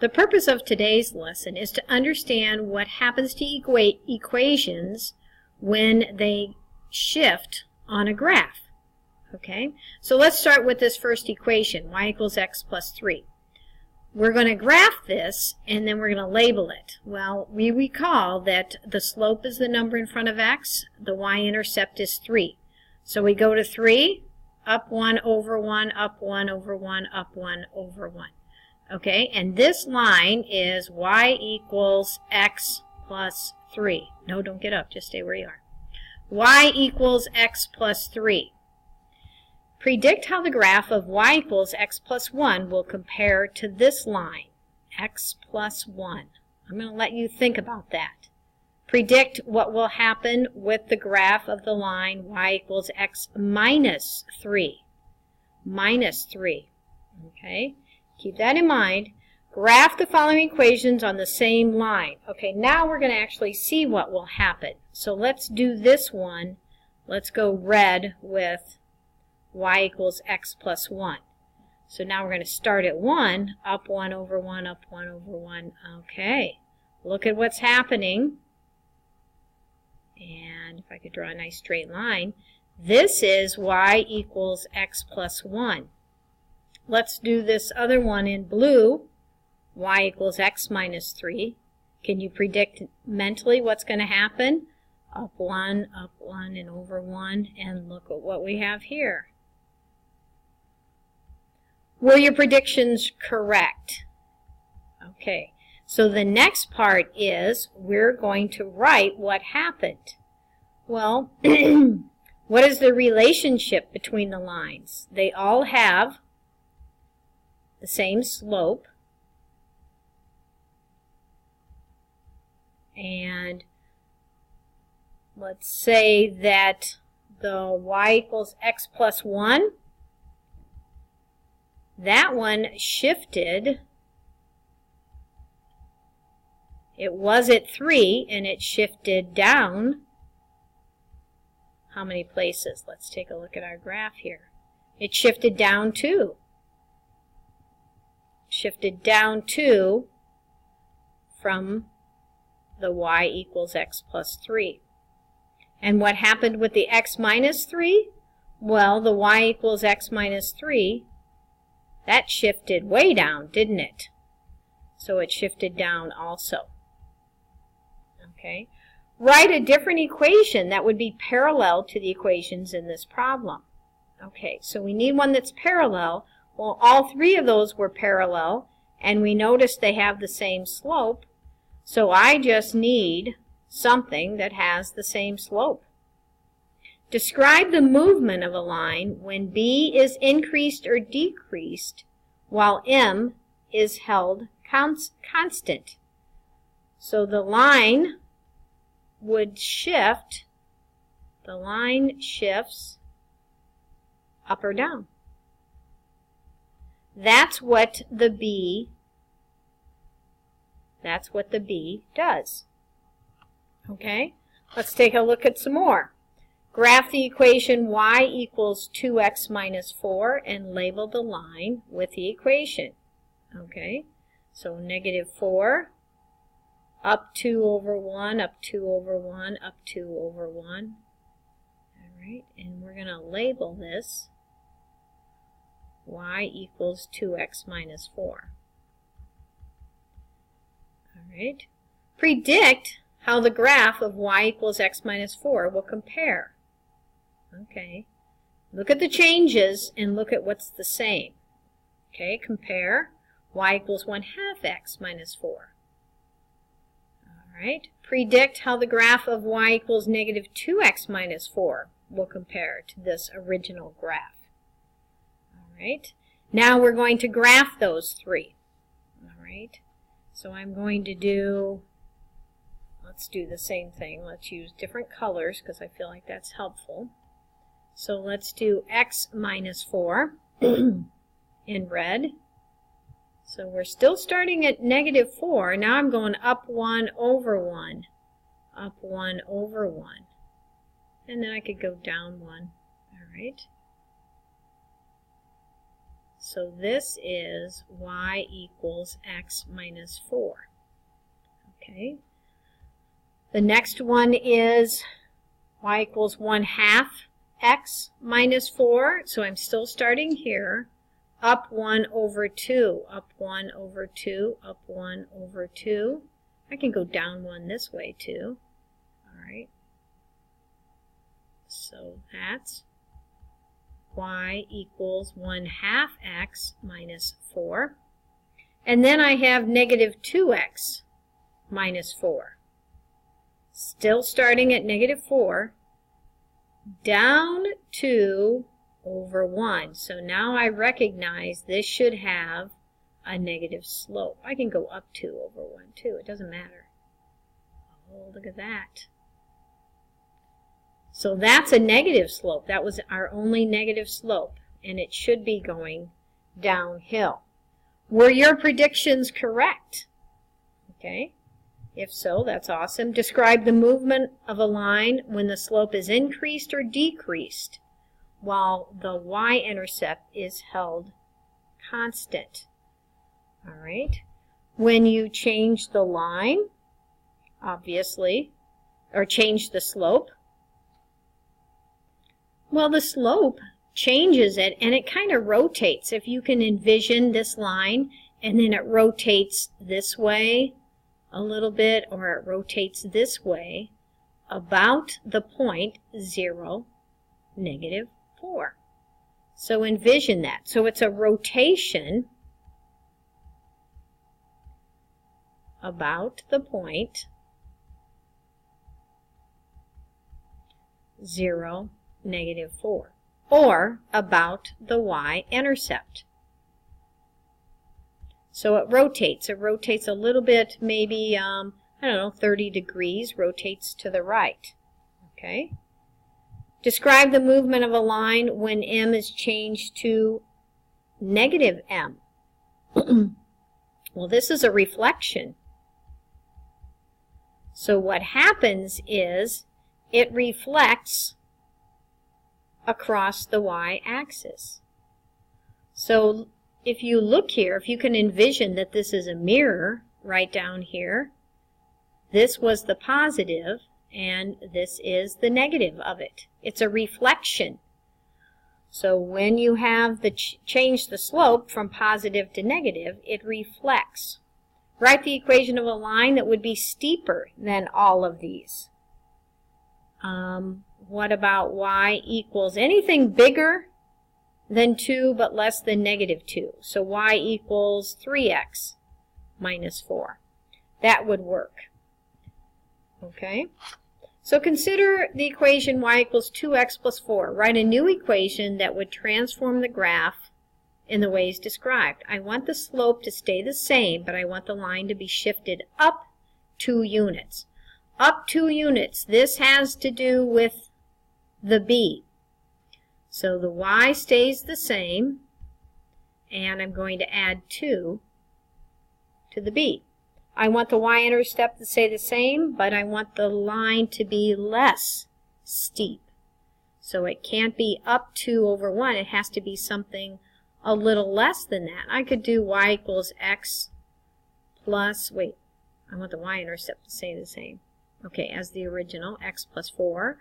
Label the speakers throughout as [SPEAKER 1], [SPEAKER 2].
[SPEAKER 1] The purpose of today's lesson is to understand what happens to equations when they shift on a graph. Okay, so let's start with this first equation, y equals x plus 3. We're going to graph this, and then we're going to label it. Well, we recall that the slope is the number in front of x, the y-intercept is 3. So we go to 3, up 1 over 1, up 1 over 1, up 1 over 1. Okay, and this line is y equals x plus 3. No, don't get up, just stay where you are. Y equals x plus 3. Predict how the graph of y equals x plus 1 will compare to this line, x plus 1. I'm going to let you think about that. Predict what will happen with the graph of the line y equals x minus 3. Minus 3. Okay, keep that in mind. Graph the following equations on the same line. Okay, now we're going to actually see what will happen. So let's do this one. Let's go red with y equals x plus 1. So now we're going to start at 1, up 1 over 1, up 1 over 1. Okay, look at what's happening. And if I could draw a nice straight line, this is y equals x plus 1. Let's do this other one in blue, y equals x minus 3. Can you predict mentally what's going to happen? Up 1, and over 1, and look at what we have here. Were your predictions correct? Okay, so the next part is we're going to write what happened. Well, what is the relationship between the lines? They all have the same slope, and let's say that the y equals x plus 1, that one shifted. It was at 3 and it shifted down. How many places? Let's take a look at our graph here. It shifted down 2. Shifted down 2 from the y equals x plus 3. And what happened with the x minus 3? Well, the y equals x minus 3, that shifted way down, didn't it? So it shifted down also. Okay. Write a different equation that would be parallel to the equations in this problem. Okay, so we need one that's parallel. Well, all three of those were parallel, and we notice they have the same slope. So I just need something that has the same slope. Describe the movement of a line when B is increased or decreased while M is held constant. So the line would shift, the line shifts up or down. That's what the B does. Okay, let's take a look at some more. Graph the equation y equals 2x minus 4 and label the line with the equation. Okay, so negative 4, up 2 over 1, up 2 over 1, up 2 over 1. All right, and we're going to label this y equals 2x minus 4. All right, predict how the graph of y equals x minus 4 will compare. Okay, look at the changes and look at what's the same. Okay, compare y equals 1/2 x minus 4. All right, predict how the graph of y equals negative 2x minus 4 will compare to this original graph. All right, now we're going to graph those three. All right, so I'm going to do, let's do the same thing. Let's use different colors because I feel like that's helpful. So let's do x minus 4 in red. So we're still starting at negative 4. Now I'm going up 1 over 1, up 1 over 1. And then I could go down 1. All right. So this is y equals x minus 4. Okay. The next one is y equals 1/2 x minus 4. So I'm still starting here. Up 1 over 2, up 1 over 2, up 1 over 2. I can go down 1 this way too. All right. So that's y equals 1/2 x minus 4. And then I have negative 2x minus 4. Still starting at negative 4, down 2 over 1. So now I recognize this should have a negative slope. I can go up 2 over 1 too. It doesn't matter. Oh, look at that. So that's a negative slope. That was our only negative slope, and it should be going downhill. Were your predictions correct? Okay. If so, that's awesome. Describe the movement of a line when the slope is increased or decreased while the y-intercept is held constant. All right. When you change the line, obviously, or change the slope, well, the slope changes it, and it kind of rotates. If you can envision this line, and then it rotates this way a little bit, or it rotates this way, about the point 0, negative 4. So envision that. So it's a rotation about the point 0, negative 4, or about the y-intercept. So it rotates. It rotates a little bit, maybe, I don't know, 30 degrees, rotates to the right. Okay? Describe the movement of a line when m is changed to negative m. Well, this is a reflection. So what happens is it reflects across the y-axis. So if you look here, if you can envision that this is a mirror right down here, this was the positive and this is the negative of it. It's a reflection. So when you have the change the slope from positive to negative, it reflects. Write the equation of a line that would be steeper than all of these. What about y equals anything bigger than 2 but less than negative 2? So y equals 3x minus 4. That would work. Okay? So consider the equation y equals 2x plus 4. Write a new equation that would transform the graph in the ways described. I want the slope to stay the same, but I want the line to be shifted up 2 units. Up 2 units. This has to do with the b. So the y stays the same, and I'm going to add 2 to the b. I want the y-intercept to stay the same, but I want the line to be less steep. So it can't be up 2 over 1. It has to be something a little less than that. I could do y equals x plus, wait, I want the y-intercept to stay the same. Okay, as the original, x plus 4.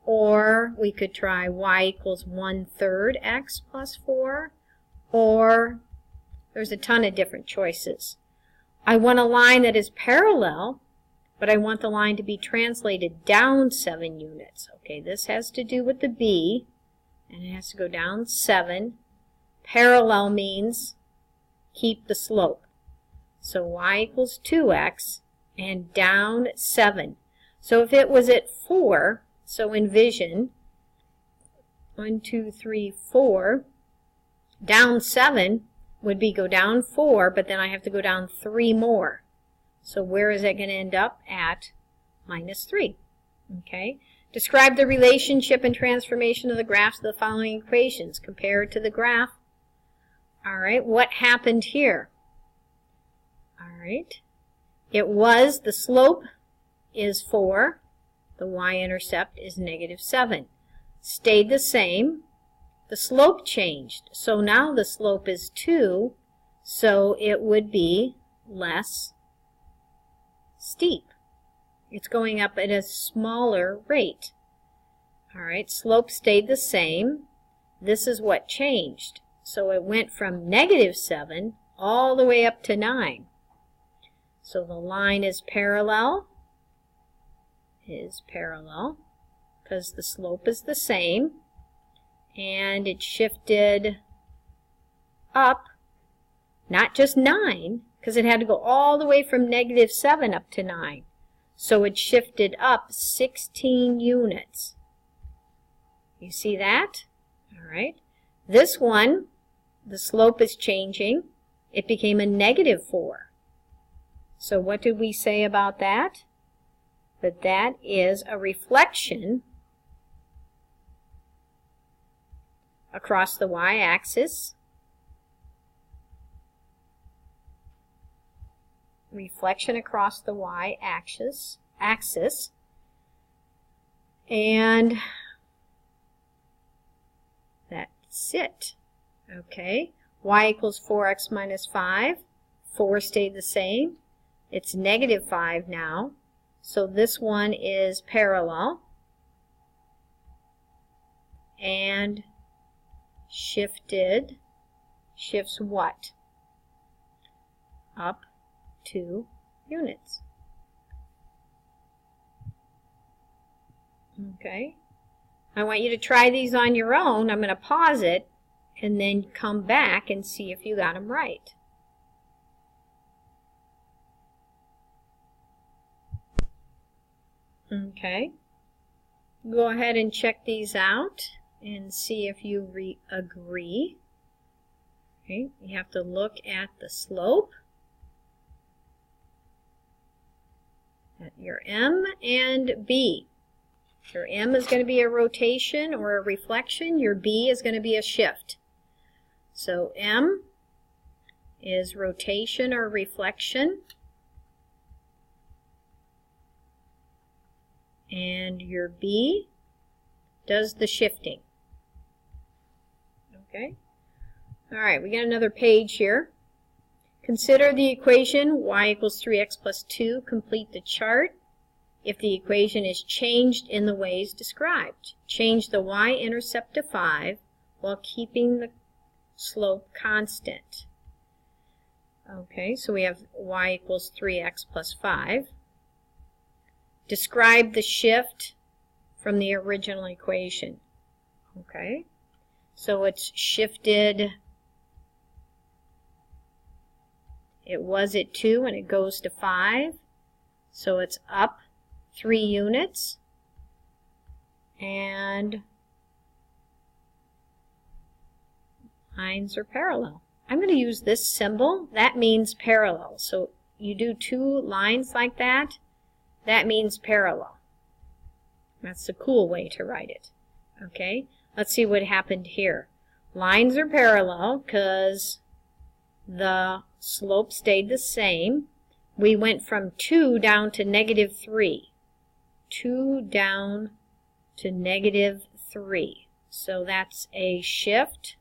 [SPEAKER 1] Or we could try y equals 1/3 x plus 4. Or there's a ton of different choices. I want a line that is parallel, but I want the line to be translated down 7 units. Okay, this has to do with the b, and it has to go down 7. Parallel means keep the slope. So y equals 2x and down 7. So if it was at 4, so envision 1, 2, 3, 4, down 7 would be go down 4, but then I have to go down 3 more. So where is that going to end up? At minus 3. Okay. Describe the relationship and transformation of the graphs of the following equations compared to the graph. All right, what happened here? All right, it was the slope is 4, the y-intercept is negative 7. Stayed the same. the slope changed. So now the slope is 2, so it would be less steep. It's going up at a smaller rate. All right, slope stayed the same. This is what changed. So it went from -7 all the way up to 9. So the line is parallel, because the slope is the same, and it shifted up, not just 9, because it had to go all the way from -7 up to 9. So it shifted up 16 units. You see that? All right. This one, the slope is changing. It became a -4. So what did we say about that? That that is a reflection across the y-axis. Reflection across the y-axis. And that's it. Okay. Y equals 4x minus 5. 4 stayed the same. It's -5 now. So this one is parallel. And shifts what? Up 2 units. Okay. I want you to try these on your own. I'm going to pause it and then come back and see if you got them right. Okay. Go ahead and check these out and see if you agree. Okay. You have to look at the slope, at your M and B. Your M is going to be a rotation or a reflection. Your B is going to be a shift. So M is rotation or reflection. And your B does the shifting. Okay? All right, we got another page here. Consider the equation y equals 3x plus 2. Complete the chart if the equation is changed in the ways described. Change the y-intercept to 5 while keeping the slope constant. Okay, so we have y equals 3x plus 5. Describe the shift from the original equation. Okay, so it's shifted. It was at 2 and it goes to 5. So it's up 3 units. And lines are parallel. I'm going to use this symbol. That means parallel. So you do 2 lines like that. That means parallel. That's the cool way to write it. Okay, let's see what happened here. Lines are parallel because the slope stayed the same. We went from 2 down to -3. 2 down to -3. So that's a shift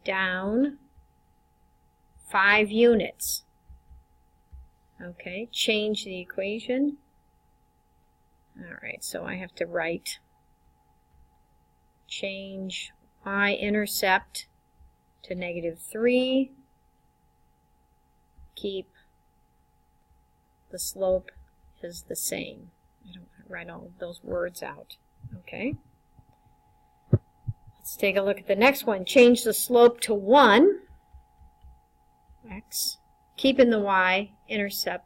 [SPEAKER 1] down 5 units. Okay, change the equation. All right, so I have to write change y-intercept to -3. Keep the slope is the same. I don't write all of those words out. Okay. Let's take a look at the next one. Change the slope to 1. X. Keeping the y-intercept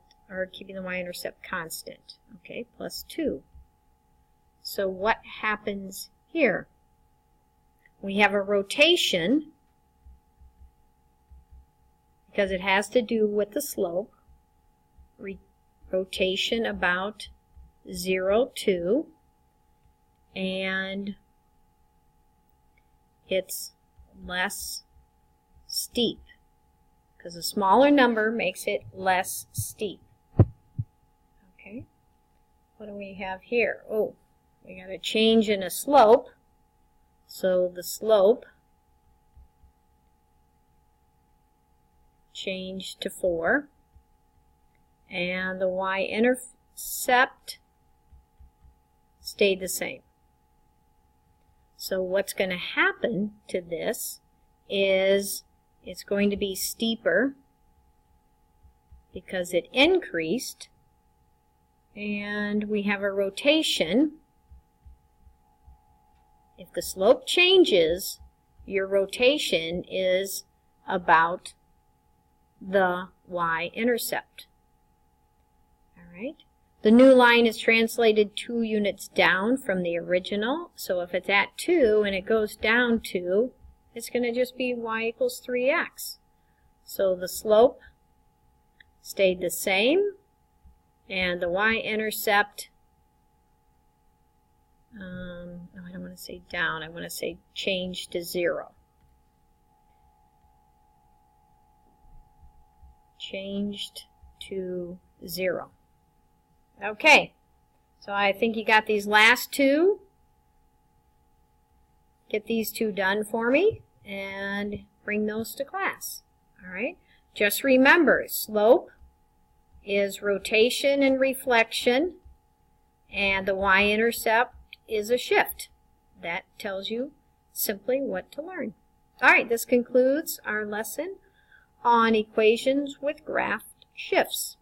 [SPEAKER 1] constant. Okay, plus 2. So what happens here? We have a rotation because it has to do with the slope. Rotation about 0, 2, and it's less steep because a smaller number makes it less steep. Okay, what do we have here? Oh, we got a change in a slope. So the slope changed to 4, and the y-intercept stayed the same. So what's going to happen to this is it's going to be steeper because it increased, and we have a rotation. If the slope changes, your rotation is about the y-intercept. All right. The new line is translated 2 units down from the original. So if it's at 2 and it goes down 2, it's going to just be y equals 3x. So the slope stayed the same, and the y-intercept, no, I don't want to say down, I want to say change to 0. Changed to 0. Okay, so I think you got these last two. Get these two done for me and bring those to class. All right, just remember, slope is rotation and reflection, and the y-intercept is a shift. That tells you simply what to learn. All right, this concludes our lesson on equations with graphed shifts.